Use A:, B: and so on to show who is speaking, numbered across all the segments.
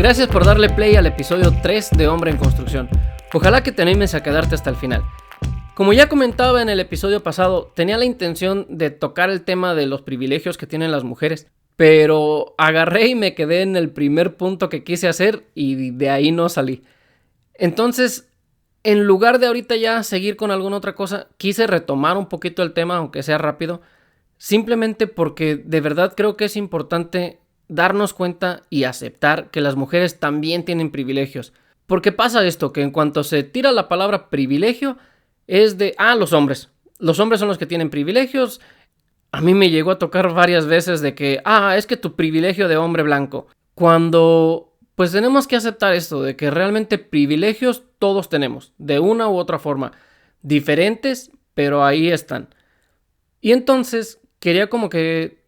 A: Gracias por darle play al episodio 3 de Hombre en Construcción. Ojalá que te animes a quedarte hasta el final. Como ya comentaba en el episodio pasado, tenía la intención de tocar el tema de los privilegios que tienen las mujeres, pero agarré y me quedé en el primer punto que quise hacer y de ahí no salí. Entonces, en lugar de ahorita ya seguir con alguna otra cosa, quise retomar un poquito el tema, aunque sea rápido, simplemente porque de verdad creo que es importante darnos cuenta y aceptar que las mujeres también tienen privilegios. Porque pasa esto, que en cuanto se tira la palabra privilegio, es de, los hombres. Los hombres son los que tienen privilegios. A mí me llegó a tocar varias veces de que, es que tu privilegio de hombre blanco. Cuando, pues tenemos que aceptar esto, de que realmente privilegios todos tenemos, de una u otra forma. Diferentes, pero ahí están. Y entonces, quería como que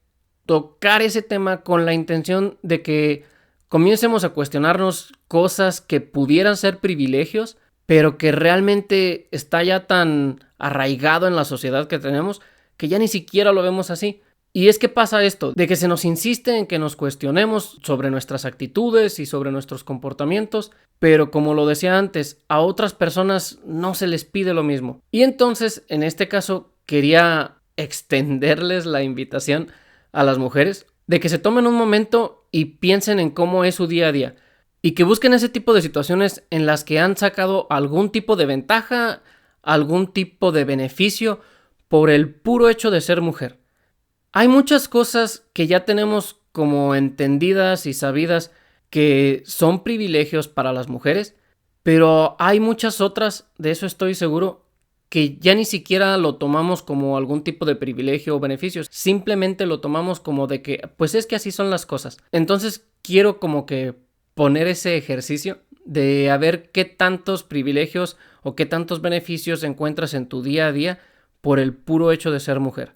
A: tocar ese tema con la intención de que comiencemos a cuestionarnos cosas que pudieran ser privilegios, pero que realmente está ya tan arraigado en la sociedad que tenemos que ya ni siquiera lo vemos así. Y es que pasa esto, de que se nos insiste en que nos cuestionemos sobre nuestras actitudes y sobre nuestros comportamientos, pero como lo decía antes, a otras personas no se les pide lo mismo. Y entonces, en este caso, quería extenderles la invitación a las mujeres de que se tomen un momento y piensen en cómo es su día a día y que busquen ese tipo de situaciones en las que han sacado algún tipo de ventaja, algún tipo de beneficio por el puro hecho de ser mujer. Hay muchas cosas que ya tenemos como entendidas y sabidas que son privilegios para las mujeres, pero hay muchas otras, de eso estoy seguro, que ya ni siquiera lo tomamos como algún tipo de privilegio o beneficios, simplemente lo tomamos como de que, pues es que así son las cosas. Entonces quiero como que poner ese ejercicio de a ver qué tantos privilegios o qué tantos beneficios encuentras en tu día a día por el puro hecho de ser mujer.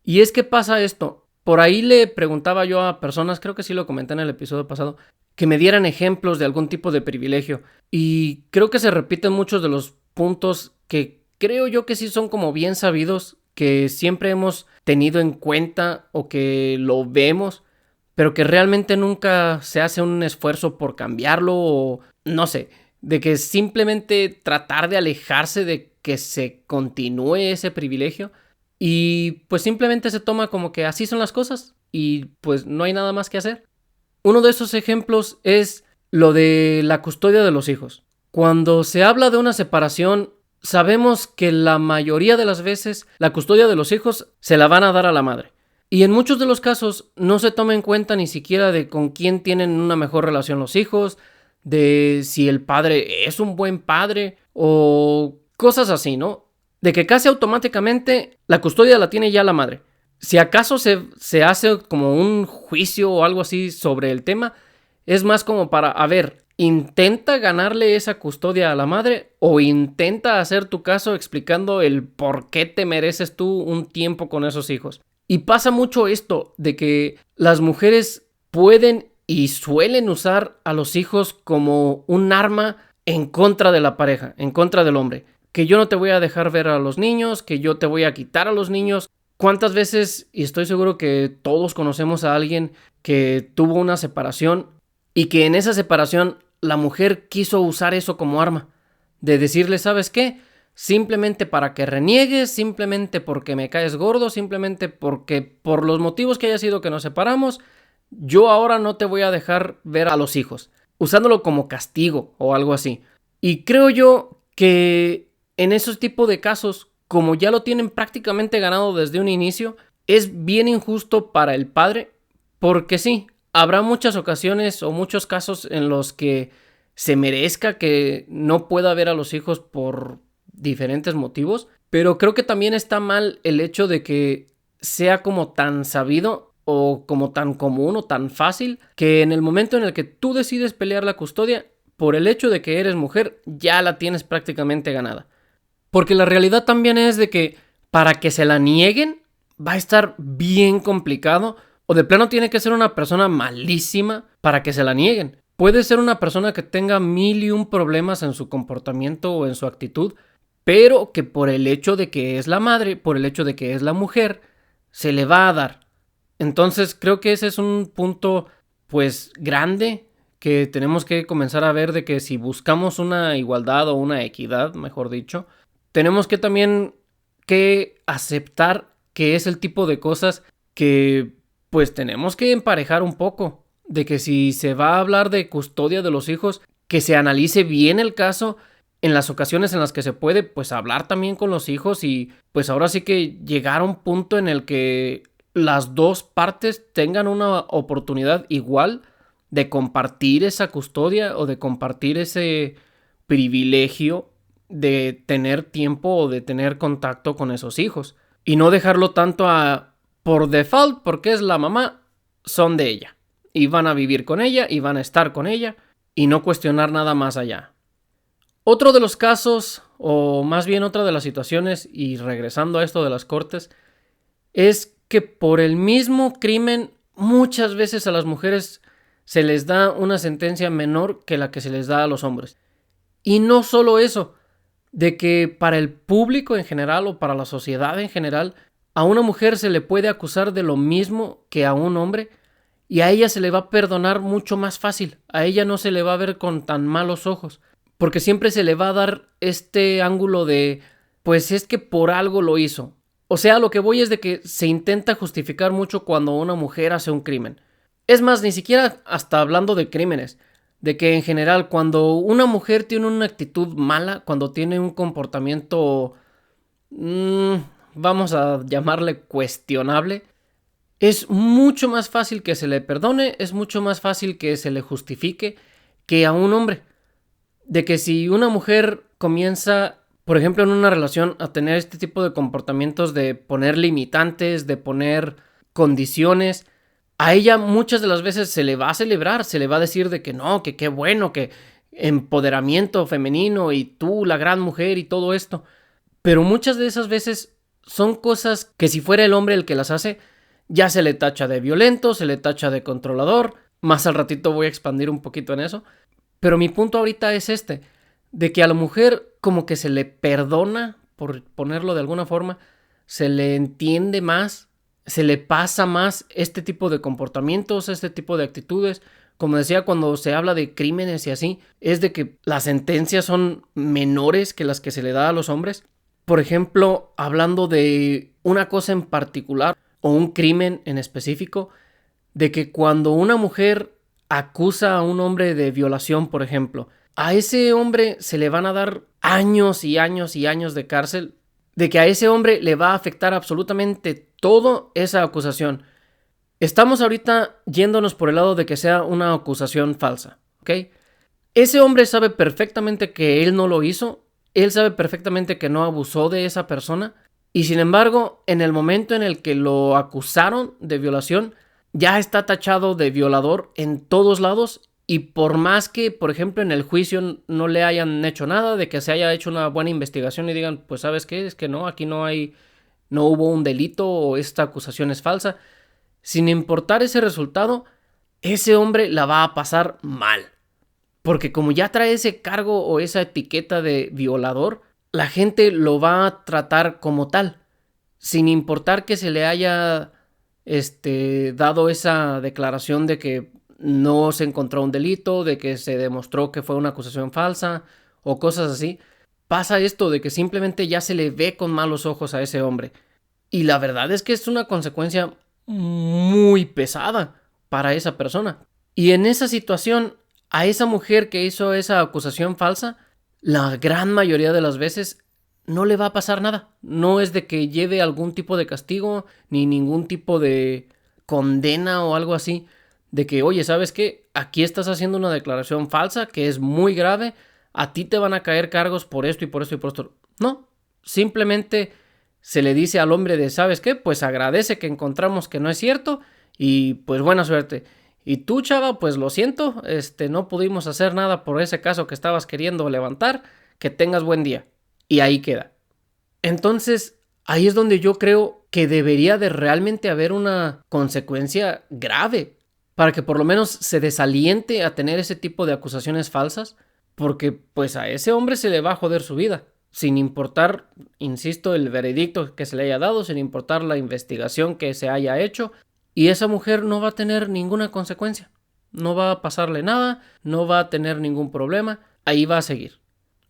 A: Y es que pasa esto, por ahí le preguntaba yo a personas, creo que sí lo comenté en el episodio pasado, que me dieran ejemplos de algún tipo de privilegio, y creo que se repiten muchos de los puntos que creo yo que sí son como bien sabidos, que siempre hemos tenido en cuenta o que lo vemos, pero que realmente nunca se hace un esfuerzo por cambiarlo o no sé, de que simplemente tratar de alejarse de que se continúe ese privilegio y pues simplemente se toma como que así son las cosas y pues no hay nada más que hacer. Uno de esos ejemplos es lo de la custodia de los hijos. Cuando se habla de una separación, sabemos que la mayoría de las veces la custodia de los hijos se la van a dar a la madre. Y en muchos de los casos no se toma en cuenta ni siquiera de con quién tienen una mejor relación los hijos, de si el padre es un buen padre o cosas así, ¿no? De que casi automáticamente la custodia la tiene ya la madre. Si acaso se hace como un juicio o algo así sobre el tema, es más como para, intenta ganarle esa custodia a la madre o intenta hacer tu caso explicando el por qué te mereces tú un tiempo con esos hijos. Y pasa mucho esto de que las mujeres pueden y suelen usar a los hijos como un arma en contra de la pareja, en contra del hombre. Que yo no te voy a dejar ver a los niños, que yo te voy a quitar a los niños. ¿Cuántas veces, y estoy seguro que todos conocemos a alguien que tuvo una separación y que en esa separación la mujer quiso usar eso como arma? De decirle, ¿sabes qué? Simplemente para que reniegues, simplemente porque me caes gordo, simplemente porque por los motivos que haya sido que nos separamos, yo ahora no te voy a dejar ver a los hijos, usándolo como castigo o algo así. Y creo yo que en esos tipos de casos, como ya lo tienen prácticamente ganado desde un inicio, es bien injusto para el padre, porque sí, habrá muchas ocasiones o muchos casos en los que se merezca que no pueda ver a los hijos por diferentes motivos, pero creo que también está mal el hecho de que sea como tan sabido o como tan común o tan fácil que en el momento en el que tú decides pelear la custodia, por el hecho de que eres mujer, ya la tienes prácticamente ganada. Porque la realidad también es de que para que se la nieguen va a estar bien complicado o de plano tiene que ser una persona malísima para que se la nieguen. Puede ser una persona que tenga 1001 problemas en su comportamiento o en su actitud, pero que por el hecho de que es la madre, por el hecho de que es la mujer, se le va a dar. Entonces creo que ese es un punto pues grande que tenemos que comenzar a ver de que si buscamos una igualdad o una equidad, mejor dicho, tenemos que también que aceptar que es el tipo de cosas que pues tenemos que emparejar un poco. De que si se va a hablar de custodia de los hijos, que se analice bien el caso en las ocasiones en las que se puede, pues hablar también con los hijos y pues ahora sí que llegar a un punto en el que las dos partes tengan una oportunidad igual de compartir esa custodia o de compartir ese privilegio de tener tiempo o de tener contacto con esos hijos. Y no dejarlo tanto a por default, porque es la mamá, son de ella. Y van a vivir con ella y van a estar con ella y no cuestionar nada más allá. Otro de los casos, o más bien otra de las situaciones, y regresando a esto de las cortes, es que por el mismo crimen muchas veces a las mujeres se les da una sentencia menor que la que se les da a los hombres. Y no solo eso, de que para el público en general o para la sociedad en general, a una mujer se le puede acusar de lo mismo que a un hombre y a ella se le va a perdonar mucho más fácil, a ella no se le va a ver con tan malos ojos, porque siempre se le va a dar este ángulo de, pues es que por algo lo hizo. O sea, lo que voy es de que se intenta justificar mucho cuando una mujer hace un crimen. Es más, ni siquiera hasta hablando de crímenes, de que en general cuando una mujer tiene una actitud mala, cuando tiene un comportamiento, vamos a llamarle cuestionable, es mucho más fácil que se le perdone, es mucho más fácil que se le justifique que a un hombre. De que si una mujer comienza, por ejemplo, en una relación a tener este tipo de comportamientos de poner limitantes, de poner condiciones, a ella muchas de las veces se le va a celebrar, se le va a decir de que no, que qué bueno, que empoderamiento femenino y tú la gran mujer y todo esto. Pero muchas de esas veces son cosas que si fuera el hombre el que las hace, ya se le tacha de violento, se le tacha de controlador. Más al ratito voy a expandir un poquito en eso. Pero mi punto ahorita es este, de que a la mujer como que se le perdona, por ponerlo de alguna forma, se le entiende más, se le pasa más este tipo de comportamientos, este tipo de actitudes. Como decía, cuando se habla de crímenes y así, es de que las sentencias son menores que las que se le da a los hombres. Por ejemplo, hablando de una cosa en particular o un crimen en específico, de que cuando una mujer acusa a un hombre de violación, por ejemplo, a ese hombre se le van a dar años y años y años de cárcel, de que a ese hombre le va a afectar absolutamente todo esa acusación. Estamos ahorita yéndonos por el lado de que sea una acusación falsa, ¿ok? Ese hombre sabe perfectamente que él no lo hizo, él sabe perfectamente que no abusó de esa persona, y sin embargo, en el momento en el que lo acusaron de violación, ya está tachado de violador en todos lados. Y por más que, por ejemplo, en el juicio no le hayan hecho nada, de que se haya hecho una buena investigación y digan, pues ¿sabes qué? Es que no, aquí no hubo un delito o esta acusación es falsa. Sin importar ese resultado, ese hombre la va a pasar mal. Porque como ya trae ese cargo o esa etiqueta de violador, la gente lo va a tratar como tal. Sin importar que se le haya dado esa declaración de que no se encontró un delito, de que se demostró que fue una acusación falsa o cosas así. Pasa esto de que simplemente ya se le ve con malos ojos a ese hombre. Y la verdad es que es una consecuencia muy pesada para esa persona. Y en esa situación, a esa mujer que hizo esa acusación falsa, la gran mayoría de las veces no le va a pasar nada. No es de que lleve algún tipo de castigo, ni ningún tipo de condena o algo así. De que, oye, ¿sabes qué? Aquí estás haciendo una declaración falsa que es muy grave. A ti te van a caer cargos por esto y por esto y por esto. No, simplemente se le dice al hombre de, ¿sabes qué? Pues agradece que encontramos que no es cierto y pues buena suerte. Y tú, chava, pues lo siento, no pudimos hacer nada por ese caso que estabas queriendo levantar. Que tengas buen día. Y ahí queda. Entonces, ahí es donde yo creo que debería de realmente haber una consecuencia grave para que por lo menos se desaliente a tener ese tipo de acusaciones falsas, porque pues a ese hombre se le va a joder su vida, sin importar, insisto, el veredicto que se le haya dado, sin importar la investigación que se haya hecho, y esa mujer no va a tener ninguna consecuencia. no va a pasarle nada, no va a tener ningún problema, ahí va a seguir.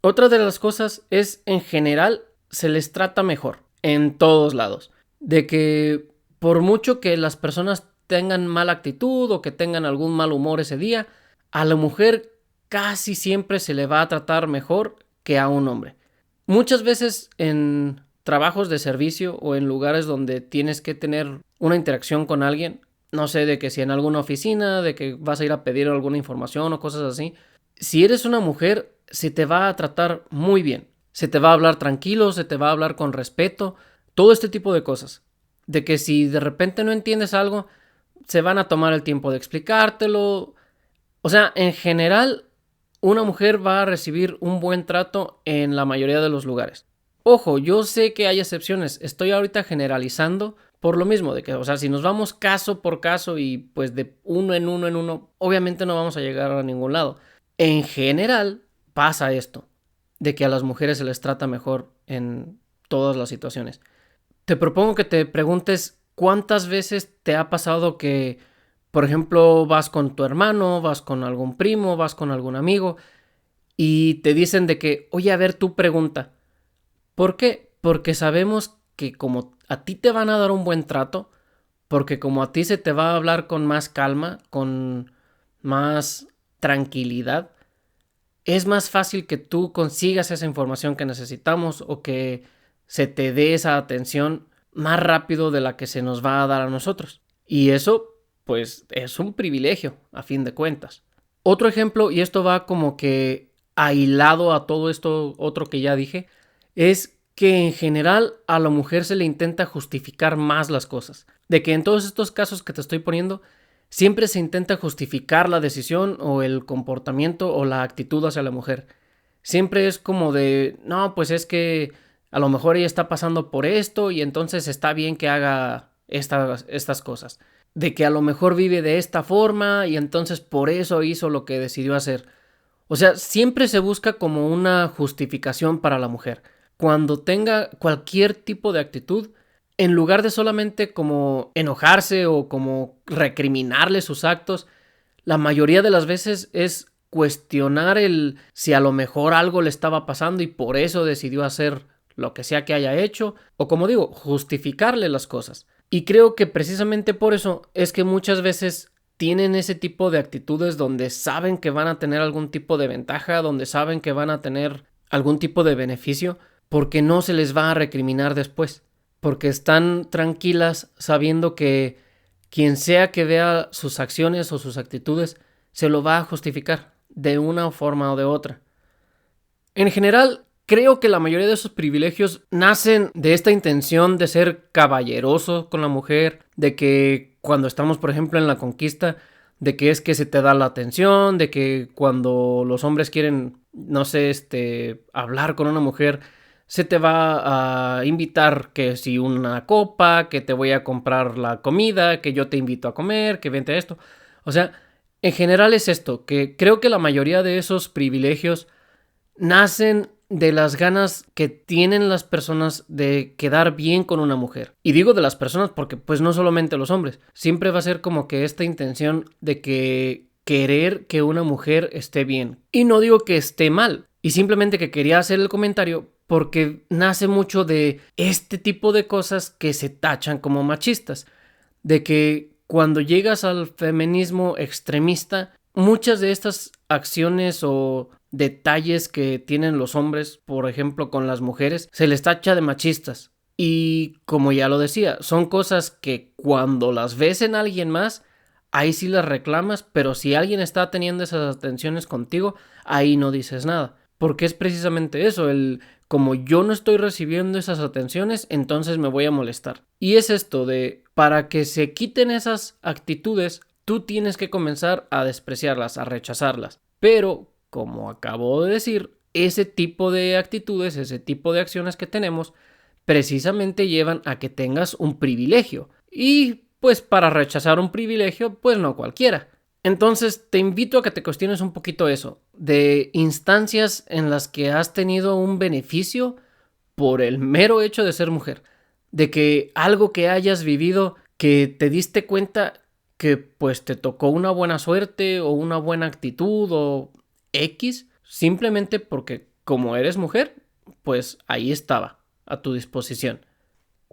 A: Otra de las cosas es, en general, se les trata mejor en todos lados. De que por mucho que las personas tengan mala actitud o que tengan algún mal humor ese día, a la mujer casi siempre se le va a tratar mejor que a un hombre. Muchas veces en trabajos de servicio o en lugares donde tienes que tener una interacción con alguien, no sé, de que si en alguna oficina, de que vas a ir a pedir alguna información o cosas así, si eres una mujer, se te va a tratar muy bien. Se te va a hablar tranquilo, se te va a hablar con respeto, todo este tipo de cosas. De que si de repente no entiendes algo, se van a tomar el tiempo de explicártelo. O sea, en general, una mujer va a recibir un buen trato en la mayoría de los lugares. Ojo, yo sé que hay excepciones, estoy ahorita generalizando por lo mismo, de que, o sea, si nos vamos caso por caso y pues de uno en uno, obviamente no vamos a llegar a ningún lado. En general pasa esto, de que a las mujeres se les trata mejor en todas las situaciones. Te propongo que te preguntes cuántas veces te ha pasado que, por ejemplo, vas con tu hermano, vas con algún primo, vas con algún amigo y te dicen de que, oye, a ver, tú pregunta. ¿Por qué? Porque sabemos que como a ti te van a dar un buen trato, porque como a ti se te va a hablar con más calma, con más tranquilidad, es más fácil que tú consigas esa información que necesitamos o que se te dé esa atención más rápido de la que se nos va a dar a nosotros. Y eso, pues, es un privilegio, a fin de cuentas. Otro ejemplo, y esto va como que ahilado a todo esto otro que ya dije, es que en general a la mujer se le intenta justificar más las cosas. De que en todos estos casos que te estoy poniendo, siempre se intenta justificar la decisión o el comportamiento o la actitud hacia la mujer. Siempre es como de, no, pues es que a lo mejor ella está pasando por esto y entonces está bien que haga estas cosas. De que a lo mejor vive de esta forma y entonces por eso hizo lo que decidió hacer. O sea, siempre se busca como una justificación para la mujer. Cuando tenga cualquier tipo de actitud, en lugar de solamente como enojarse o como recriminarle sus actos, la mayoría de las veces es cuestionar el si a lo mejor algo le estaba pasando y por eso decidió hacer lo que sea que haya hecho, o como digo, justificarle las cosas. Y creo que precisamente por eso es que muchas veces tienen ese tipo de actitudes donde saben que van a tener algún tipo de ventaja, donde saben que van a tener algún tipo de beneficio, porque no se les va a recriminar después. Porque están tranquilas sabiendo que quien sea que vea sus acciones o sus actitudes se lo va a justificar de una forma o de otra. En general, creo que la mayoría de esos privilegios nacen de esta intención de ser caballeroso con la mujer, de que cuando estamos, por ejemplo, en la conquista, de que es que se te da la atención, de que cuando los hombres quieren, no sé, hablar con una mujer, se te va a invitar que si una copa, que te voy a comprar la comida, que yo te invito a comer, que vente esto. O sea, en general es esto, que creo que la mayoría de esos privilegios nacen de las ganas que tienen las personas de quedar bien con una mujer. Y digo de las personas porque pues no solamente los hombres. Siempre va a ser como que esta intención de que querer que una mujer esté bien. Y no digo que esté mal. Y simplemente que quería hacer el comentario porque nace mucho de este tipo de cosas que se tachan como machistas. De que cuando llegas al feminismo extremista, muchas de estas acciones o detalles que tienen los hombres, por ejemplo con las mujeres, se les tacha de machistas. Y como ya lo decía, son cosas que cuando las ves en alguien más, ahí sí las reclamas, pero si alguien está teniendo esas atenciones contigo, ahí no dices nada. Porque es precisamente eso, como yo no estoy recibiendo esas atenciones, entonces me voy a molestar. Y es esto de, para que se quiten esas actitudes, tú tienes que comenzar a despreciarlas, a rechazarlas. Pero, como acabo de decir, ese tipo de actitudes, ese tipo de acciones que tenemos, precisamente llevan a que tengas un privilegio. Y pues para rechazar un privilegio, pues no cualquiera. Entonces te invito a que te cuestiones un poquito eso, de instancias en las que has tenido un beneficio por el mero hecho de ser mujer, de que algo que hayas vivido, que te diste cuenta que pues te tocó una buena suerte o una buena actitud o X, simplemente porque como eres mujer, pues ahí estaba, a tu disposición.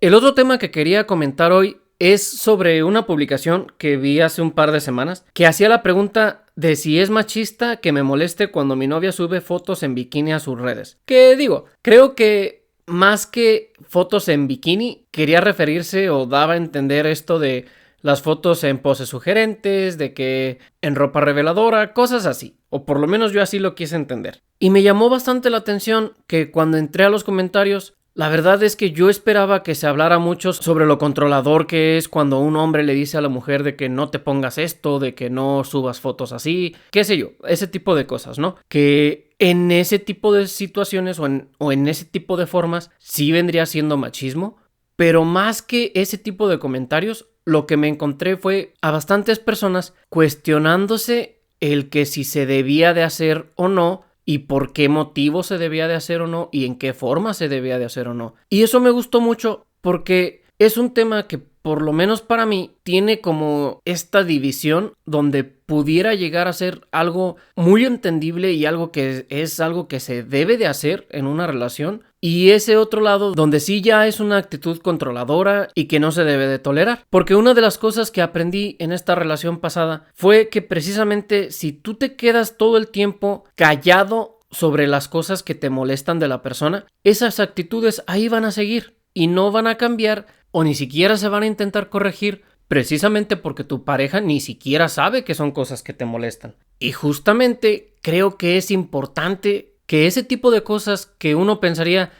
A: El otro tema que quería comentar hoy es sobre una publicación que vi hace un par de semanas que hacía la pregunta de si es machista que me moleste cuando mi novia sube fotos en bikini a sus redes. Que digo, creo que más que fotos en bikini, quería referirse o daba a entender esto de las fotos en poses sugerentes, de que en ropa reveladora, cosas así. O por lo menos yo así lo quise entender. Y me llamó bastante la atención que cuando entré a los comentarios, la verdad es que yo esperaba que se hablara mucho sobre lo controlador que es cuando un hombre le dice a la mujer de que no te pongas esto, de que no subas fotos así, qué sé yo, ese tipo de cosas, ¿no? Que en ese tipo de situaciones o en ese tipo de formas sí vendría siendo machismo, pero más que ese tipo de comentarios, lo que me encontré fue a bastantes personas cuestionándose el que si se debía de hacer o no, y por qué motivo se debía de hacer o no, y en qué forma se debía de hacer o no. Y eso me gustó mucho porque es un tema que, por lo menos para mí, tiene como esta división donde pudiera llegar a ser algo muy entendible y algo que es algo que se debe de hacer en una relación, y ese otro lado donde sí ya es una actitud controladora y que no se debe de tolerar. Porque una de las cosas que aprendí en esta relación pasada fue que precisamente si tú te quedas todo el tiempo callado sobre las cosas que te molestan de la persona, esas actitudes ahí van a seguir y no van a cambiar o ni siquiera se van a intentar corregir, precisamente porque tu pareja ni siquiera sabe que son cosas que te molestan. Y justamente creo que es importante que ese tipo de cosas que uno pensaría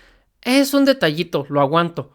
A: es un detallito, lo aguanto,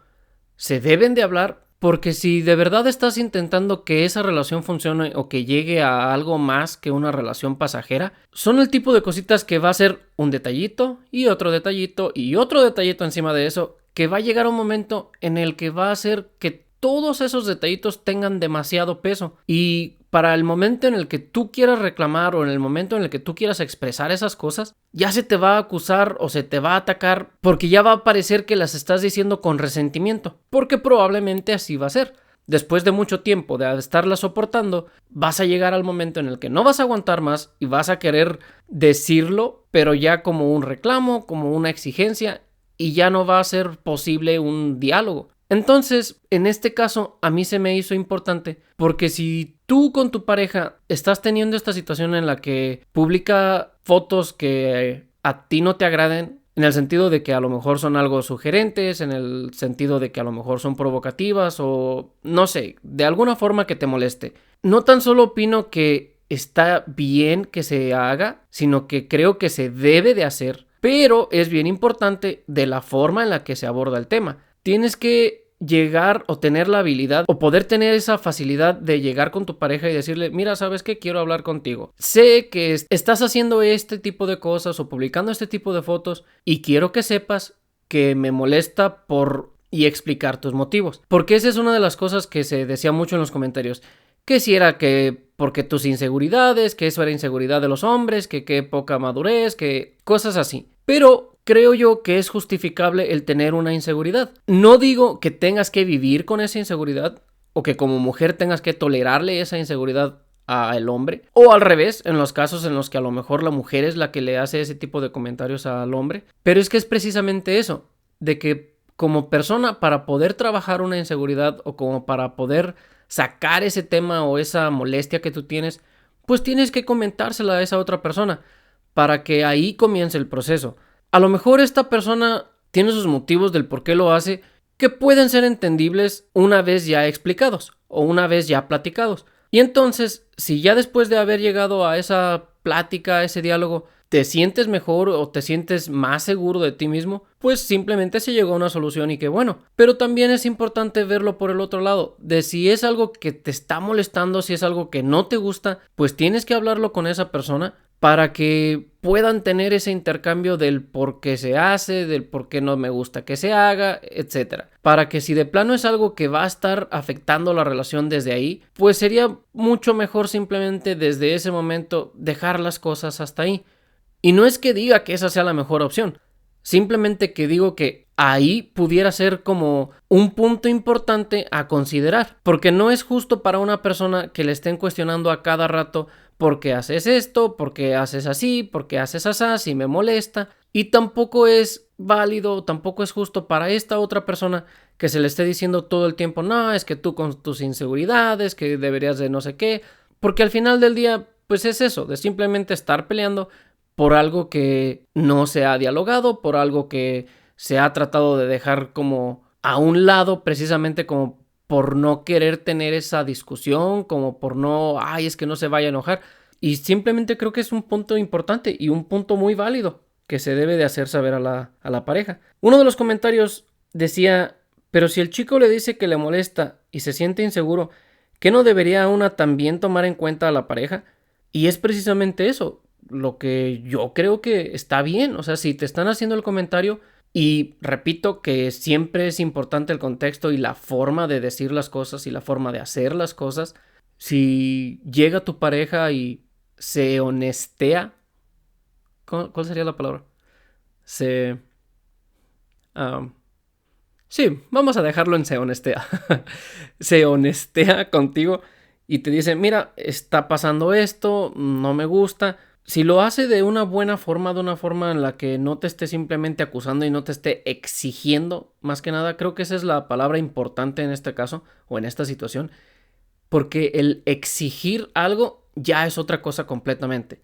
A: se deben de hablar, porque si de verdad estás intentando que esa relación funcione o que llegue a algo más que una relación pasajera, son el tipo de cositas que va a ser un detallito y otro detallito y otro detallito encima de eso, que va a llegar un momento en el que va a hacer que todos esos detallitos tengan demasiado peso, y para el momento en el que tú quieras reclamar o en el momento en el que tú quieras expresar esas cosas, ya se te va a acusar o se te va a atacar porque ya va a parecer que las estás diciendo con resentimiento, porque probablemente así va a ser. Después de mucho tiempo de estarla soportando, vas a llegar al momento en el que no vas a aguantar más y vas a querer decirlo, pero ya como un reclamo, como una exigencia, y ya no va a ser posible un diálogo. Entonces, en este caso, a mí se me hizo importante porque si tú con tu pareja estás teniendo esta situación en la que publica fotos que a ti no te agraden, en el sentido de que a lo mejor son algo sugerentes, en el sentido de que a lo mejor son provocativas o no sé, de alguna forma que te moleste, no tan solo opino que está bien que se haga, sino que creo que se debe de hacer, pero es bien importante de la forma en la que se aborda el tema. Tienes que llegar o tener la habilidad o poder tener esa facilidad de llegar con tu pareja y decirle, mira, ¿sabes qué? Quiero hablar contigo. Sé que estás haciendo este tipo de cosas o publicando este tipo de fotos y quiero que sepas que me molesta y explicar tus motivos. Porque esa es una de las cosas que se decía mucho en los comentarios. Que si era que porque tus inseguridades, que eso era inseguridad de los hombres, que qué poca madurez, que cosas así. Pero creo yo que es justificable el tener una inseguridad. No digo que tengas que vivir con esa inseguridad o que como mujer tengas que tolerarle esa inseguridad al hombre, o al revés, en los casos en los que a lo mejor la mujer es la que le hace ese tipo de comentarios al hombre. Pero es que es precisamente eso, de que como persona, para poder trabajar una inseguridad o como para poder sacar ese tema o esa molestia que tú tienes, pues tienes que comentársela a esa otra persona para que ahí comience el proceso. A lo mejor esta persona tiene sus motivos del por qué lo hace, que pueden ser entendibles una vez ya explicados o una vez ya platicados. Y entonces, si ya después de haber llegado a esa plática, a ese diálogo, te sientes mejor o te sientes más seguro de ti mismo, pues simplemente se llegó a una solución y qué bueno. Pero también es importante verlo por el otro lado, de si es algo que te está molestando, si es algo que no te gusta, pues tienes que hablarlo con esa persona para que puedan tener ese intercambio del por qué se hace, del por qué no me gusta que se haga, etc. Para que si de plano es algo que va a estar afectando la relación desde ahí, pues sería mucho mejor simplemente desde ese momento dejar las cosas hasta ahí. Y no es que diga que esa sea la mejor opción, simplemente que digo que ahí pudiera ser como un punto importante a considerar, porque no es justo para una persona que le estén cuestionando a cada rato por qué haces esto, por qué haces así, por qué haces así, si me molesta, y tampoco es válido, tampoco es justo para esta otra persona que se le esté diciendo todo el tiempo, no, es que tú con tus inseguridades, que deberías de no sé qué, porque al final del día, pues es eso, de simplemente estar peleando por algo que no se ha dialogado, por algo que se ha tratado de dejar como a un lado, precisamente como por no querer tener esa discusión, como por no, ay, es que no se vaya a enojar. Y simplemente creo que es un punto importante y un punto muy válido que se debe de hacer saber a la pareja. Uno de los comentarios decía, pero si el chico le dice que le molesta y se siente inseguro, ¿qué no debería una también tomar en cuenta a la pareja? Y es precisamente eso, lo que yo creo que está bien. O sea, si te están haciendo el comentario, y repito que siempre es importante el contexto y la forma de decir las cosas y la forma de hacer las cosas. Si llega tu pareja y se honestea, ¿cuál sería la palabra? Se... sí, vamos a dejarlo en se honestea. Se honestea contigo y te dice, mira, está pasando esto, no me gusta. Si lo hace de una buena forma, de una forma en la que no te esté simplemente acusando y no te esté exigiendo, más que nada, creo que esa es la palabra importante en este caso o en esta situación, porque el exigir algo ya es otra cosa completamente.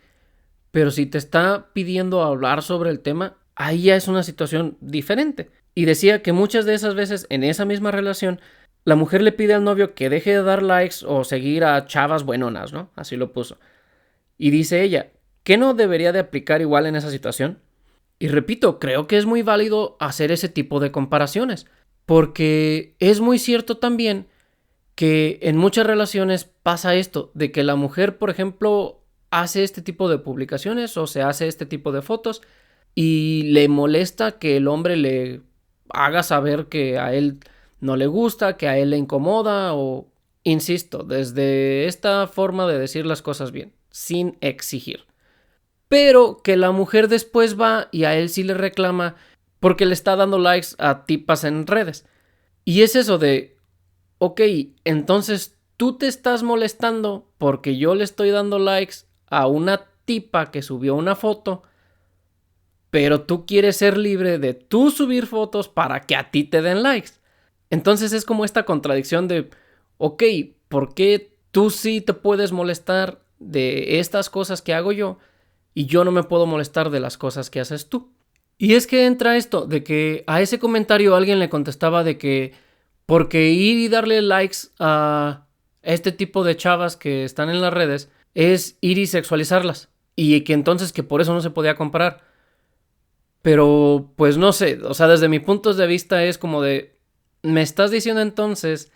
A: Pero si te está pidiendo hablar sobre el tema, ahí ya es una situación diferente. Y decía que muchas de esas veces en esa misma relación, la mujer le pide al novio que deje de dar likes o seguir a chavas buenonas, ¿no? Así lo puso. Y dice ella, ¿qué no debería de aplicar igual en esa situación? Y repito, creo que es muy válido hacer ese tipo de comparaciones, porque es muy cierto también que en muchas relaciones pasa esto, de que la mujer, por ejemplo, hace este tipo de publicaciones o se hace este tipo de fotos y le molesta que el hombre le haga saber que a él no le gusta, que a él le incomoda o, insisto, desde esta forma de decir las cosas bien, sin exigir. Pero que la mujer después va y a él sí le reclama porque le está dando likes a tipas en redes. Y es eso de, ok, entonces tú te estás molestando porque yo le estoy dando likes a una tipa que subió una foto, pero tú quieres ser libre de tú subir fotos para que a ti te den likes. Entonces es como esta contradicción de, ok, ¿por qué tú sí te puedes molestar de estas cosas que hago yo y yo no me puedo molestar de las cosas que haces tú? Y es que entra esto de que a ese comentario alguien le contestaba de que porque ir y darle likes a este tipo de chavas que están en las redes es ir y sexualizarlas y que entonces que por eso no se podía comparar. Pero pues no sé, o sea, desde mi punto de vista es como de, me estás diciendo entonces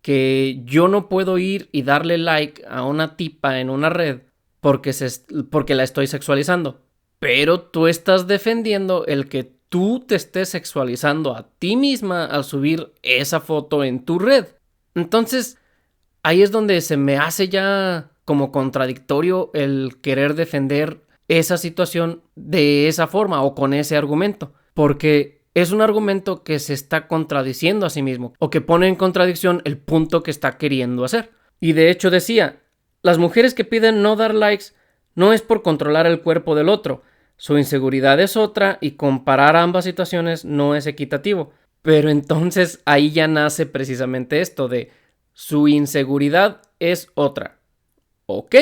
A: que yo no puedo ir y darle like a una tipa en una red porque la estoy sexualizando. Pero tú estás defendiendo el que tú te estés sexualizando a ti misma al subir esa foto en tu red. Entonces, ahí es donde se me hace ya como contradictorio el querer defender esa situación de esa forma o con ese argumento. Porque es un argumento que se está contradiciendo a sí mismo o que pone en contradicción el punto que está queriendo hacer. Y de hecho decía, las mujeres que piden no dar likes no es por controlar el cuerpo del otro, su inseguridad es otra y comparar ambas situaciones no es equitativo. Pero entonces ahí ya nace precisamente esto de su inseguridad es otra. Ok,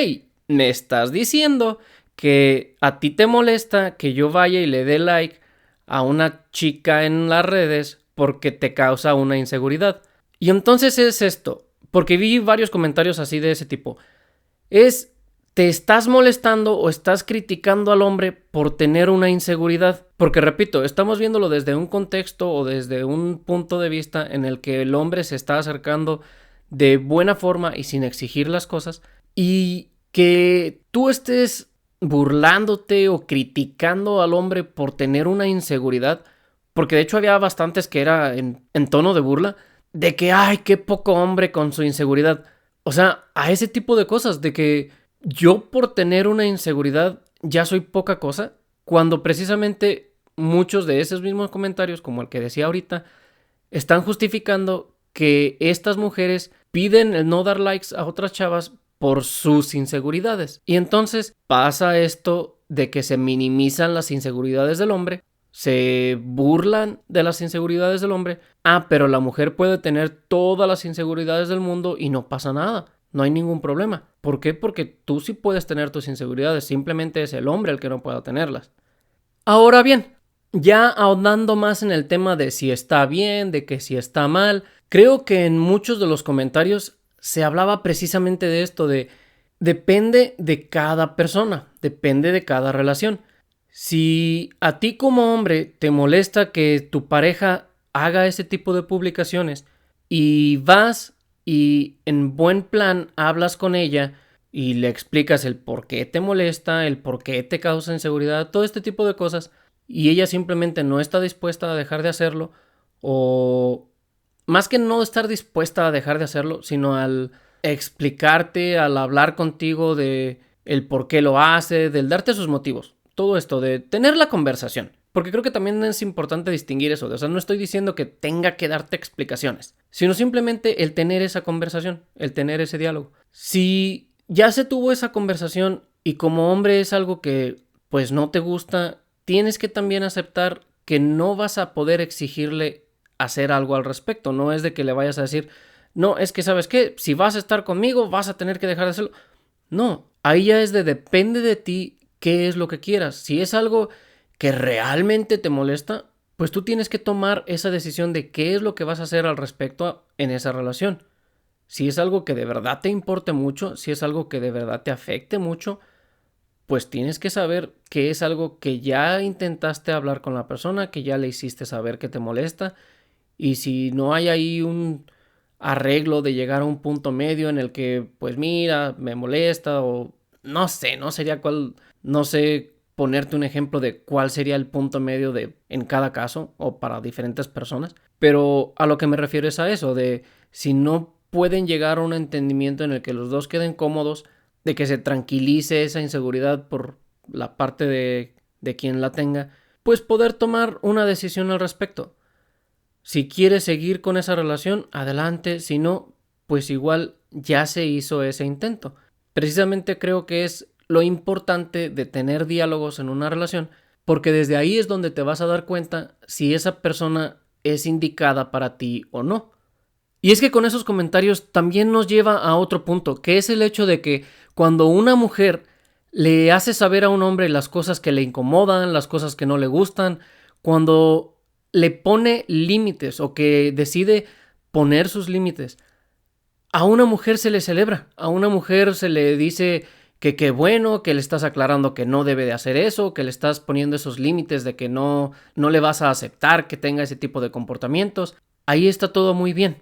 A: me estás diciendo que a ti te molesta que yo vaya y le dé like a una chica en las redes porque te causa una inseguridad. Y entonces es esto, porque vi varios comentarios así de ese tipo. ¿Te estás molestando o estás criticando al hombre por tener una inseguridad? Porque repito, estamos viéndolo desde un contexto o desde un punto de vista en el que el hombre se está acercando de buena forma y sin exigir las cosas, y que tú estés burlándote o criticando al hombre por tener una inseguridad, porque de hecho había bastantes que era en tono de burla, de que ay, qué poco hombre con su inseguridad. O sea, a ese tipo de cosas, de que yo por tener una inseguridad ya soy poca cosa, cuando precisamente muchos de esos mismos comentarios, como el que decía ahorita, están justificando que estas mujeres piden el no dar likes a otras chavas por sus inseguridades. Y entonces pasa esto de que se minimizan las inseguridades del hombre, se burlan de las inseguridades del hombre. Pero la mujer puede tener todas las inseguridades del mundo y no pasa nada. No hay ningún problema. ¿Por qué? Porque tú sí puedes tener tus inseguridades, simplemente es el hombre el que no pueda tenerlas. Ahora bien, ya ahondando más en el tema de si está bien, de que si está mal, creo que en muchos de los comentarios se hablaba precisamente de esto, de depende de cada persona, depende de cada relación. Si a ti como hombre te molesta que tu pareja haga ese tipo de publicaciones y vas y en buen plan hablas con ella y le explicas el por qué te molesta, el por qué te causa inseguridad, todo este tipo de cosas, y ella simplemente no está dispuesta a dejar de hacerlo, o más que no estar dispuesta a dejar de hacerlo, sino al explicarte, al hablar contigo de el por qué lo hace, del darte sus motivos, todo esto, de tener la conversación. Porque creo que también es importante distinguir eso. O sea, no estoy diciendo que tenga que darte explicaciones, sino simplemente el tener esa conversación, el tener ese diálogo. Si ya se tuvo esa conversación y como hombre es algo que pues no te gusta, tienes que también aceptar que no vas a poder exigirle hacer algo al respecto. No es de que le vayas a decir, no, es que ¿sabes qué? Si vas a estar conmigo vas a tener que dejar de hacerlo. No, ahí ya es de depende de ti qué es lo que quieras. Si es algo que realmente te molesta, pues tú tienes que tomar esa decisión de qué es lo que vas a hacer al respecto en esa relación. Si es algo que de verdad te importe mucho, si es algo que de verdad te afecte mucho, pues tienes que saber que es algo que ya intentaste hablar con la persona, que ya le hiciste saber que te molesta, y si no hay ahí un arreglo de llegar a un punto medio en el que, pues mira, me molesta, o no sé, no sería cuál, no sé ponerte un ejemplo de cuál sería el punto medio de en cada caso o para diferentes personas, pero a lo que me refiero es a eso, de si no pueden llegar a un entendimiento en el que los dos queden cómodos, de que se tranquilice esa inseguridad por la parte de quien la tenga, pues poder tomar una decisión al respecto. Si quieres seguir con esa relación, adelante, si no, pues igual ya se hizo ese intento. Precisamente creo que es lo importante de tener diálogos en una relación, porque desde ahí es donde te vas a dar cuenta si esa persona es indicada para ti o no. Y es que con esos comentarios también nos lleva a otro punto, que es el hecho de que cuando una mujer le hace saber a un hombre las cosas que le incomodan, las cosas que no le gustan, cuando le pone límites o que decide poner sus límites, a una mujer se le celebra, a una mujer se le dice que qué bueno, que le estás aclarando que no debe de hacer eso, que le estás poniendo esos límites de que no le vas a aceptar que tenga ese tipo de comportamientos. Ahí está todo muy bien,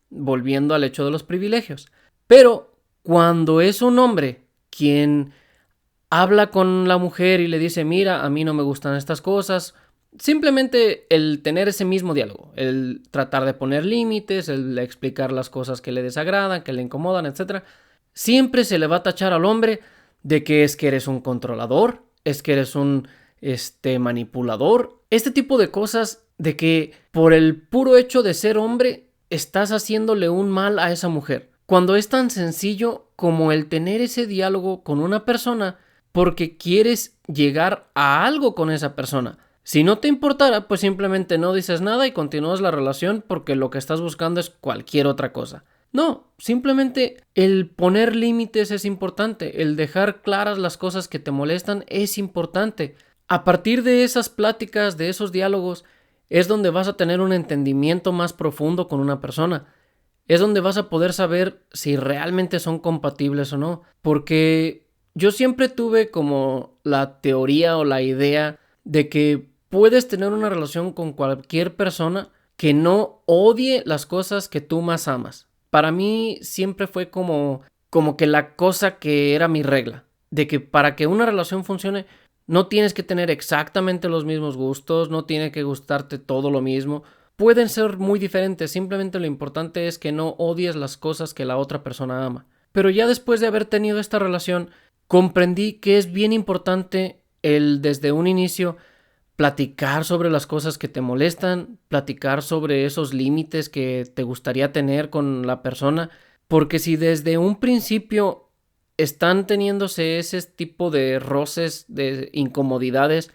A: volviendo al hecho de los privilegios. Pero cuando es un hombre quien habla con la mujer y le dice, mira, a mí no me gustan estas cosas, simplemente el tener ese mismo diálogo, el tratar de poner límites, el explicar las cosas que le desagradan, que le incomodan, etc. Siempre se le va a tachar al hombre de que es que eres un controlador, es que eres un manipulador, este tipo de cosas, de que por el puro hecho de ser hombre estás haciéndole un mal a esa mujer. Cuando es tan sencillo como el tener ese diálogo con una persona porque quieres llegar a algo con esa persona. Si no te importara, pues simplemente no dices nada y continúas la relación porque lo que estás buscando es cualquier otra cosa. No, simplemente el poner límites es importante, el dejar claras las cosas que te molestan es importante. A partir de esas pláticas, de esos diálogos, es donde vas a tener un entendimiento más profundo con una persona. Es donde vas a poder saber si realmente son compatibles o no. Porque yo siempre tuve como la teoría o la idea de que puedes tener una relación con cualquier persona que no odie las cosas que tú más amas. Para mí siempre fue como que la cosa que era mi regla. De que para que una relación funcione, no tienes que tener exactamente los mismos gustos, no tiene que gustarte todo lo mismo. Pueden ser muy diferentes, simplemente lo importante es que no odies las cosas que la otra persona ama. Pero ya después de haber tenido esta relación, comprendí que es bien importante el desde un inicio platicar sobre las cosas que te molestan, platicar sobre esos límites que te gustaría tener con la persona, porque si desde un principio están teniéndose ese tipo de roces, de incomodidades,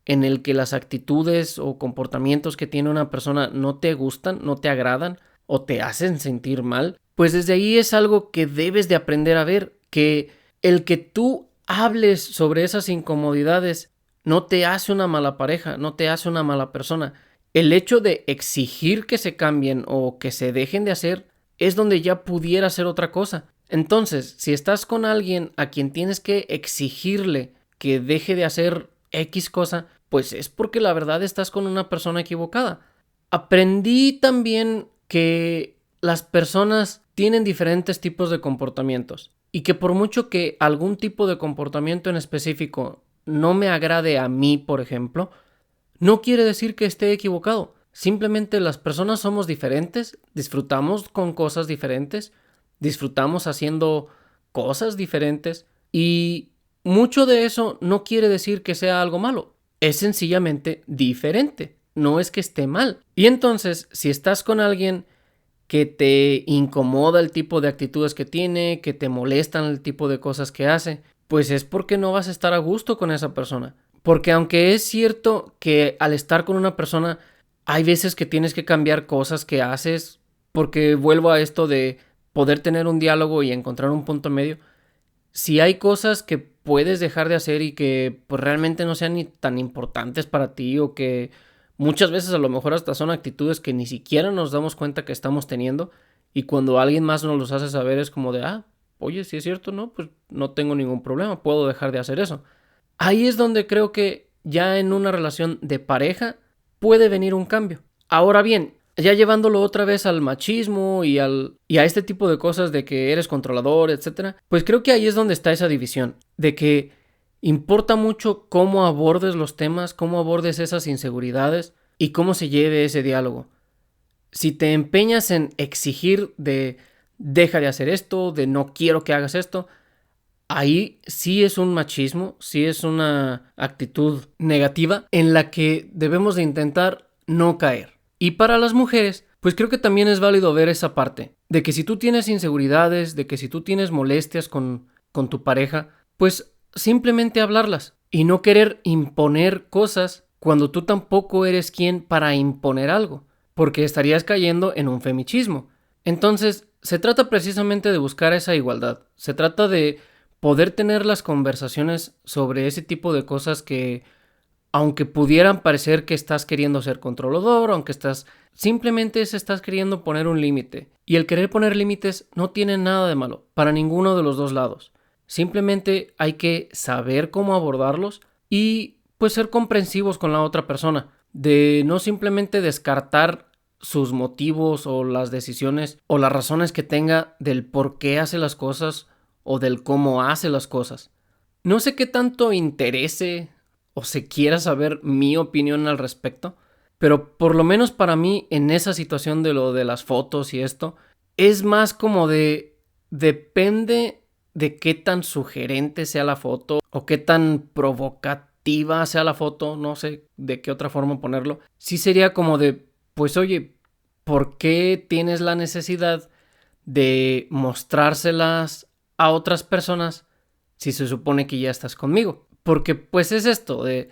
A: en el que las actitudes o comportamientos que tiene una persona no te gustan, no te agradan o te hacen sentir mal, pues desde ahí es algo que debes de aprender a ver, que el que tú hables sobre esas incomodidades no te hace una mala pareja, no te hace una mala persona. El hecho de exigir que se cambien o que se dejen de hacer es donde ya pudiera ser otra cosa. Entonces, si estás con alguien a quien tienes que exigirle que deje de hacer X cosa, pues es porque la verdad estás con una persona equivocada. Aprendí también que las personas tienen diferentes tipos de comportamientos y que por mucho que algún tipo de comportamiento en específico no me agrade a mí, por ejemplo, no quiere decir que esté equivocado. Simplemente las personas somos diferentes, disfrutamos con cosas diferentes, disfrutamos haciendo cosas diferentes y mucho de eso no quiere decir que sea algo malo. Es sencillamente diferente. No es que esté mal. Y entonces, si estás con alguien que te incomoda el tipo de actitudes que tiene, que te molestan el tipo de cosas que hace, pues es porque no vas a estar a gusto con esa persona. Porque aunque es cierto que al estar con una persona hay veces que tienes que cambiar cosas que haces, porque vuelvo a esto de poder tener un diálogo y encontrar un punto medio, si hay cosas que puedes dejar de hacer y que pues realmente no sean ni tan importantes para ti o que muchas veces a lo mejor hasta son actitudes que ni siquiera nos damos cuenta que estamos teniendo y cuando alguien más nos los hace saber es como de, oye, si es cierto, ¿no? Pues no tengo ningún problema, puedo dejar de hacer eso. Ahí es donde creo que ya en una relación de pareja puede venir un cambio. Ahora bien, ya llevándolo otra vez al machismo y a este tipo de cosas de que eres controlador, etcétera, pues creo que ahí es donde está esa división, de que importa mucho cómo abordes los temas, cómo abordes esas inseguridades y cómo se lleve ese diálogo. Si te empeñas en exigir de deja de hacer esto, de no quiero que hagas esto, ahí sí es un machismo, sí es una actitud negativa en la que debemos de intentar no caer. Y para las mujeres, pues creo que también es válido ver esa parte, de que si tú tienes inseguridades, de que si tú tienes molestias con tu pareja, pues simplemente hablarlas y no querer imponer cosas cuando tú tampoco eres quien para imponer algo, porque estarías cayendo en un femichismo. Entonces, se trata precisamente de buscar esa igualdad, se trata de poder tener las conversaciones sobre ese tipo de cosas que, aunque pudieran parecer que estás queriendo ser controlador, aunque simplemente estás queriendo poner un límite. Y el querer poner límites no tiene nada de malo, para ninguno de los dos lados. Simplemente hay que saber cómo abordarlos y pues ser comprensivos con la otra persona. De no simplemente descartar sus motivos o las decisiones o las razones que tenga del por qué hace las cosas o del cómo hace las cosas. No sé qué tanto interese o se quiera saber mi opinión al respecto, pero por lo menos para mí en esa situación de lo de las fotos y esto, es más como depende de qué tan sugerente sea la foto o qué tan provocativa sea la foto, no sé de qué otra forma ponerlo. Sí sería como de, pues oye, ¿por qué tienes la necesidad de mostrárselas a otras personas si se supone que ya estás conmigo? Porque pues es esto de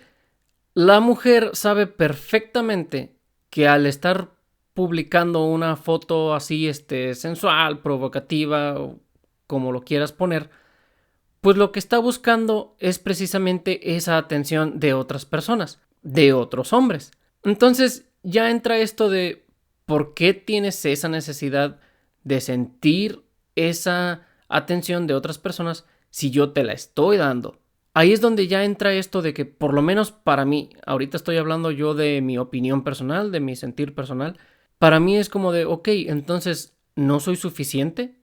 A: la mujer sabe perfectamente que al estar publicando una foto así sensual, provocativa o como lo quieras poner, pues lo que está buscando es precisamente esa atención de otras personas, de otros hombres. Entonces ya entra esto de ¿por qué tienes esa necesidad de sentir esa atención de otras personas si yo te la estoy dando? Ahí es donde ya entra esto de que, por lo menos para mí, ahorita estoy hablando yo de mi opinión personal, de mi sentir personal, para mí es como de, ok, entonces, ¿no soy suficiente?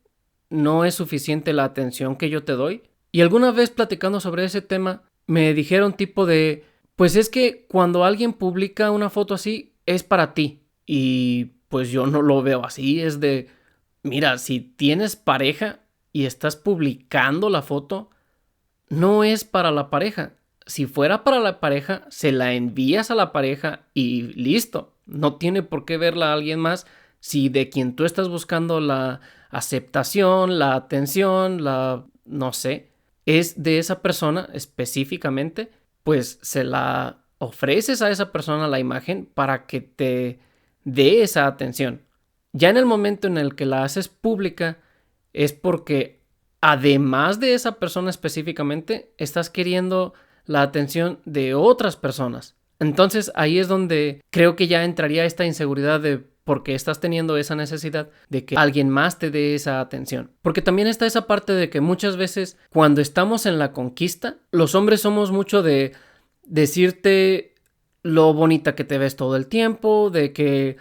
A: ¿No es suficiente la atención que yo te doy? Y alguna vez platicando sobre ese tema, me dijeron tipo de, pues es que cuando alguien publica una foto así, es para ti. Y pues yo no lo veo así, es de, mira, si tienes pareja y estás publicando la foto, no es para la pareja, si fuera para la pareja, se la envías a la pareja y listo. No tiene por qué verla a alguien más si de quien tú estás buscando la aceptación, la atención, no sé, es de esa persona específicamente, pues se la ofreces a esa persona la imagen para que te dé esa atención. Ya en el momento en el que la haces pública es porque además de esa persona específicamente, estás queriendo la atención de otras personas. Entonces ahí es donde creo que ya entraría esta inseguridad de porque estás teniendo esa necesidad de que alguien más te dé esa atención. Porque también está esa parte de que muchas veces cuando estamos en la conquista, los hombres somos mucho de decirte lo bonita que te ves todo el tiempo, de que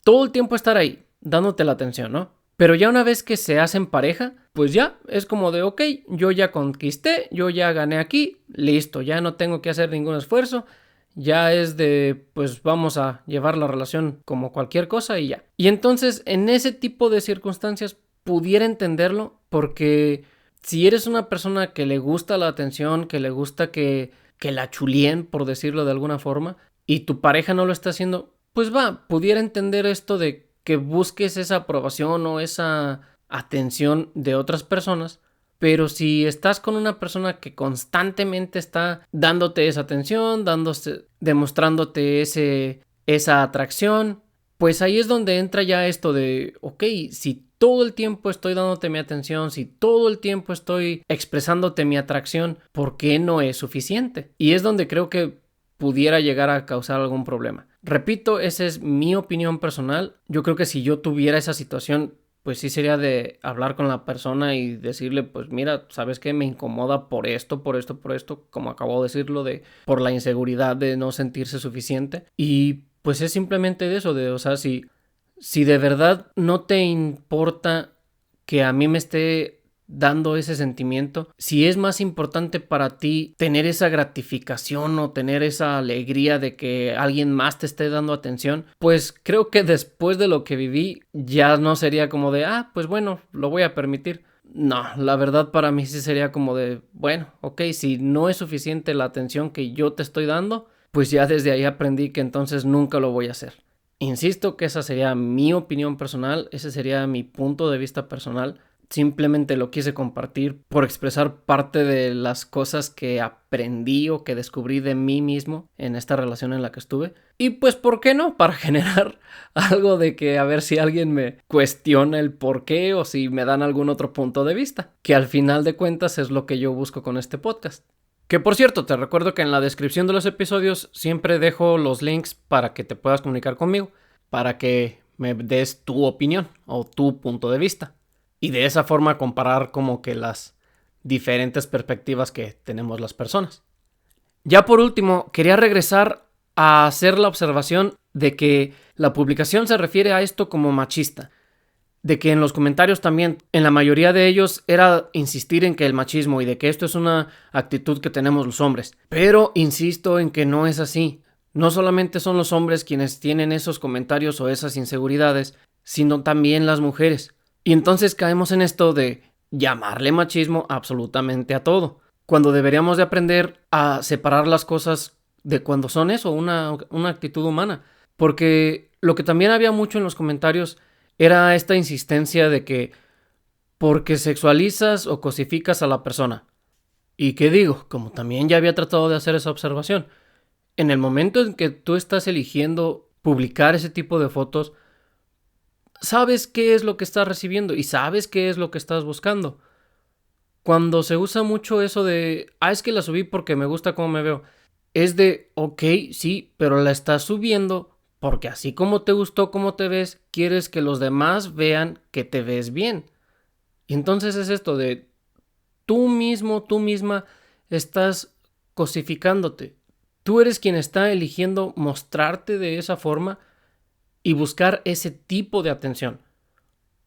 A: todo el tiempo estar ahí, dándote la atención, ¿no? Pero ya una vez que se hacen pareja, pues ya es como de, ok, yo ya conquisté, yo ya gané aquí, listo, ya no tengo que hacer ningún esfuerzo, ya es de, pues vamos a llevar la relación como cualquier cosa y ya. Y entonces en ese tipo de circunstancias pudiera entenderlo porque si eres una persona que le gusta la atención, que le gusta que la chulien, por decirlo de alguna forma, y tu pareja no lo está haciendo, pues pudiera entender esto de que busques esa aprobación o esa atención de otras personas, pero si estás con una persona que constantemente está dándote esa atención, demostrándote esa atracción, pues ahí es donde entra ya esto de, ok, si todo el tiempo estoy dándote mi atención, si todo el tiempo estoy expresándote mi atracción, ¿por qué no es suficiente? Y es donde creo que pudiera llegar a causar algún problema. Repito, esa es mi opinión personal. Yo creo que si yo tuviera esa situación, pues sí sería de hablar con la persona y decirle, pues mira, ¿sabes qué? Me incomoda por esto, como acabo de decirlo, por la inseguridad de no sentirse suficiente. Y pues es simplemente de eso, o sea, si de verdad no te importa que a mí me esté dando ese sentimiento, si es más importante para ti tener esa gratificación o tener esa alegría de que alguien más te esté dando atención, pues creo que después de lo que viví ya no sería como de, pues bueno, lo voy a permitir. No, la verdad para mí sí sería como de, bueno, ok, si no es suficiente la atención que yo te estoy dando, pues ya desde ahí aprendí que entonces nunca lo voy a hacer. Insisto que esa sería mi opinión personal, ese sería mi punto de vista personal. Simplemente lo quise compartir por expresar parte de las cosas que aprendí o que descubrí de mí mismo en esta relación en la que estuve. Y pues, ¿por qué no? Para generar algo de que a ver si alguien me cuestiona el por qué o si me dan algún otro punto de vista. Que al final de cuentas es lo que yo busco con este podcast. Que por cierto, te recuerdo que en la descripción de los episodios siempre dejo los links para que te puedas comunicar conmigo, para que me des tu opinión o tu punto de vista. Y de esa forma comparar como que las diferentes perspectivas que tenemos las personas. Ya por último, quería regresar a hacer la observación de que la publicación se refiere a esto como machista. De que en los comentarios también, en la mayoría de ellos, era insistir en que el machismo y de que esto es una actitud que tenemos los hombres. Pero insisto en que no es así. No solamente son los hombres quienes tienen esos comentarios o esas inseguridades, sino también las mujeres. Y entonces caemos en esto de llamarle machismo absolutamente a todo, cuando deberíamos de aprender a separar las cosas de cuando son eso, una actitud humana. Porque lo que también había mucho en los comentarios era esta insistencia de que porque sexualizas o cosificas a la persona. ¿Y qué digo? Como también ya había tratado de hacer esa observación, en el momento en que tú estás eligiendo publicar ese tipo de fotos, sabes qué es lo que estás recibiendo y sabes qué es lo que estás buscando. Cuando se usa mucho eso de, es que la subí porque me gusta cómo me veo, es de, ok, sí, pero la estás subiendo porque así como te gustó cómo te ves, quieres que los demás vean que te ves bien. Y entonces es esto de, tú mismo, tú misma, estás cosificándote. Tú eres quien está eligiendo mostrarte de esa forma y buscar ese tipo de atención.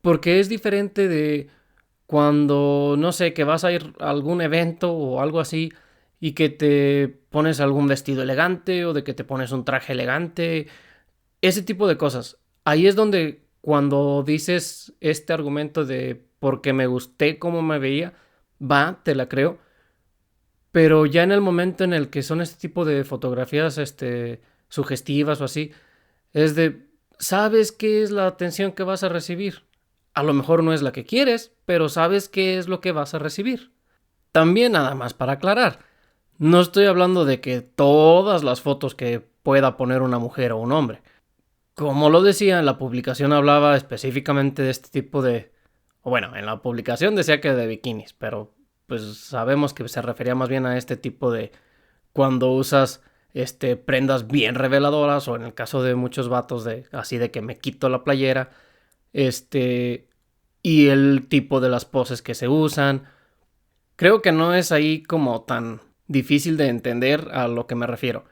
A: Porque es diferente de cuando, no sé, que vas a ir a algún evento o algo así y que te pones algún vestido elegante o de que te pones un traje elegante, ese tipo de cosas. Ahí es donde cuando dices este argumento de porque me gusté cómo me veía, te la creo. Pero ya en el momento en el que son este tipo de fotografías sugestivas o así, es de, sabes qué es la atención que vas a recibir. A lo mejor no es la que quieres, pero sabes qué es lo que vas a recibir. También nada más para aclarar, no estoy hablando de que todas las fotos que pueda poner una mujer o un hombre. Como lo decía, la publicación hablaba específicamente de este tipo de... O bueno, en la publicación decía que de bikinis, pero pues sabemos que se refería más bien a este tipo de... Cuando usas prendas bien reveladoras, o en el caso de muchos vatos de así de que me quito la playera, y el tipo de las poses que se usan. Creo que no es ahí como tan difícil de entender a lo que me refiero.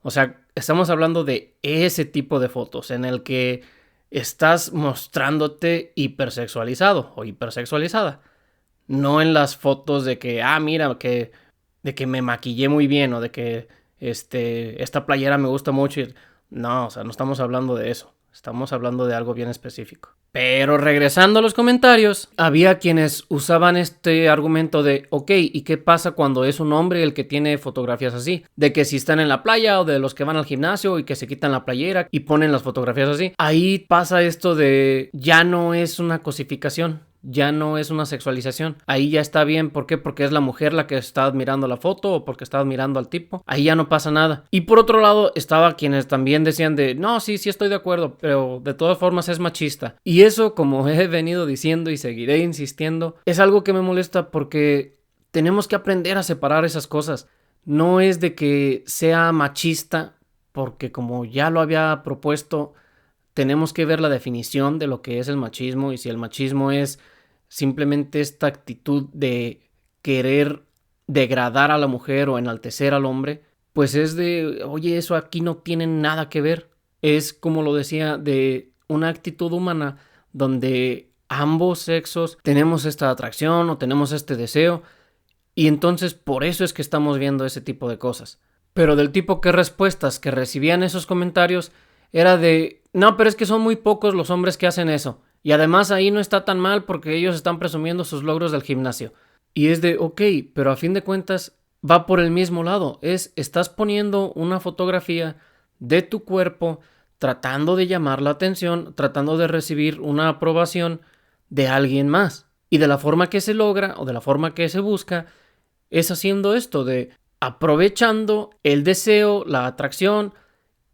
A: O sea, estamos hablando de ese tipo de fotos en el que estás mostrándote hipersexualizado o hipersexualizada. No en las fotos de que, mira, de que me maquillé muy bien o de que esta playera me gusta mucho. No, o sea, no estamos hablando de eso. Estamos hablando de algo bien específico. Pero regresando a los comentarios, había quienes usaban este argumento de, ok, ¿y qué pasa cuando es un hombre el que tiene fotografías así? De que si están en la playa o de los que van al gimnasio y que se quitan la playera y ponen las fotografías así. Ahí pasa esto de, ya no es una cosificación. Ya no es una sexualización. Ahí ya está bien. ¿Por qué? Porque es la mujer la que está admirando la foto o porque está admirando al tipo. Ahí ya no pasa nada. Y por otro lado, estaba quienes también decían de, no, sí estoy de acuerdo, pero de todas formas es machista. Y eso, como he venido diciendo y seguiré insistiendo, es algo que me molesta porque tenemos que aprender a separar esas cosas. No es de que sea machista, porque como ya lo había propuesto, tenemos que ver la definición de lo que es el machismo, y si el machismo es simplemente esta actitud de querer degradar a la mujer o enaltecer al hombre, pues es de, oye, eso aquí no tiene nada que ver. Es, como lo decía, de una actitud humana donde ambos sexos tenemos esta atracción o tenemos este deseo, y entonces por eso es que estamos viendo ese tipo de cosas. Pero del tipo que respuestas que recibían esos comentarios era de, no, pero es que son muy pocos los hombres que hacen eso. Y además ahí no está tan mal porque ellos están presumiendo sus logros del gimnasio. Y es de, ok, pero a fin de cuentas va por el mismo lado. Estás poniendo una fotografía de tu cuerpo tratando de llamar la atención, tratando de recibir una aprobación de alguien más. Y de la forma que se logra o de la forma que se busca es haciendo esto de aprovechando el deseo, la atracción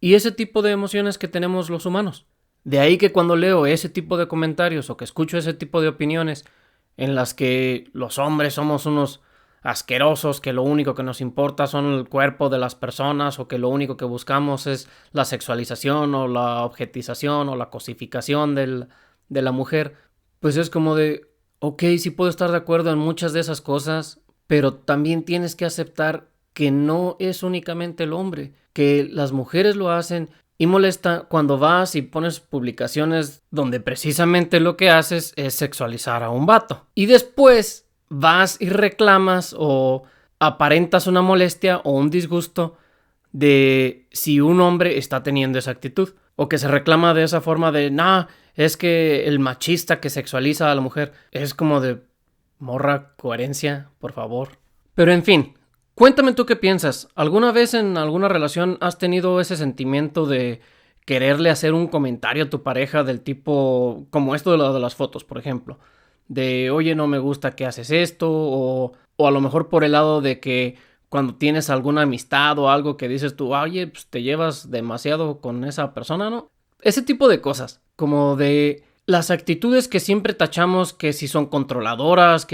A: y ese tipo de emociones que tenemos los humanos. De ahí que cuando leo ese tipo de comentarios o que escucho ese tipo de opiniones en las que los hombres somos unos asquerosos, que lo único que nos importa son el cuerpo de las personas o que lo único que buscamos es la sexualización o la objetización o la cosificación de la mujer, pues es como de, ok, sí puedo estar de acuerdo en muchas de esas cosas, pero también tienes que aceptar que no es únicamente el hombre, que las mujeres lo hacen. Y molesta cuando vas y pones publicaciones donde precisamente lo que haces es sexualizar a un vato. Y después vas y reclamas o aparentas una molestia o un disgusto de si un hombre está teniendo esa actitud. O que se reclama de esa forma de, nah, es que el machista que sexualiza a la mujer. Es como de, morra, coherencia, por favor. Pero en fin. Cuéntame tú qué piensas. ¿Alguna vez en alguna relación has tenido ese sentimiento de quererle hacer un comentario a tu pareja del tipo, como esto de lo de las fotos, por ejemplo? De, oye, no me gusta que haces esto, o a lo mejor por el lado de que cuando tienes alguna amistad o algo que dices tú, oye, pues te llevas demasiado con esa persona, ¿no? Ese tipo de cosas, como de las actitudes que siempre tachamos que si son controladoras,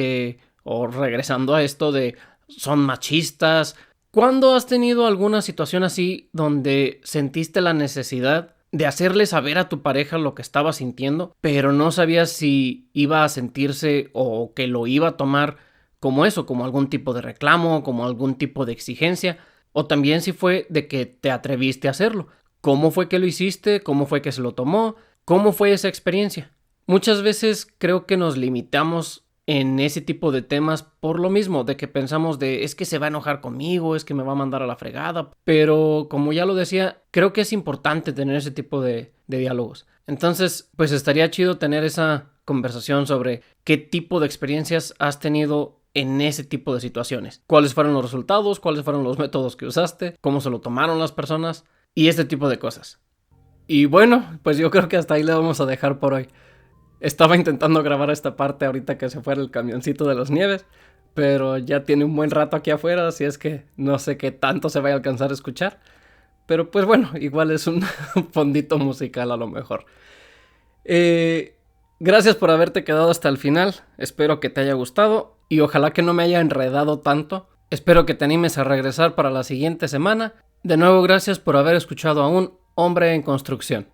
A: o regresando a esto de son machistas. ¿Cuándo has tenido alguna situación así donde sentiste la necesidad de hacerle saber a tu pareja lo que estaba sintiendo, pero no sabías si iba a sentirse o que lo iba a tomar como eso, como algún tipo de reclamo, como algún tipo de exigencia, o también si fue de que te atreviste a hacerlo? ¿Cómo fue que lo hiciste? ¿Cómo fue que se lo tomó? ¿Cómo fue esa experiencia? Muchas veces creo que nos limitamos en ese tipo de temas por lo mismo, de que pensamos de es que se va a enojar conmigo, es que me va a mandar a la fregada, pero como ya lo decía, creo que es importante tener ese tipo de diálogos. Entonces, pues estaría chido tener esa conversación sobre qué tipo de experiencias has tenido en ese tipo de situaciones. ¿Cuáles fueron los resultados? ¿Cuáles fueron los métodos que usaste? ¿Cómo se lo tomaron las personas? Y este tipo de cosas. Y bueno, pues yo creo que hasta ahí le vamos a dejar por hoy. Estaba intentando grabar esta parte ahorita que se fuera el camioncito de las nieves, pero ya tiene un buen rato aquí afuera, así es que no sé qué tanto se vaya a alcanzar a escuchar. Pero pues bueno, igual es un fondito musical a lo mejor. Gracias por haberte quedado hasta el final. Espero que te haya gustado y ojalá que no me haya enredado tanto. Espero que te animes a regresar para la siguiente semana. De nuevo, gracias por haber escuchado a un hombre en construcción.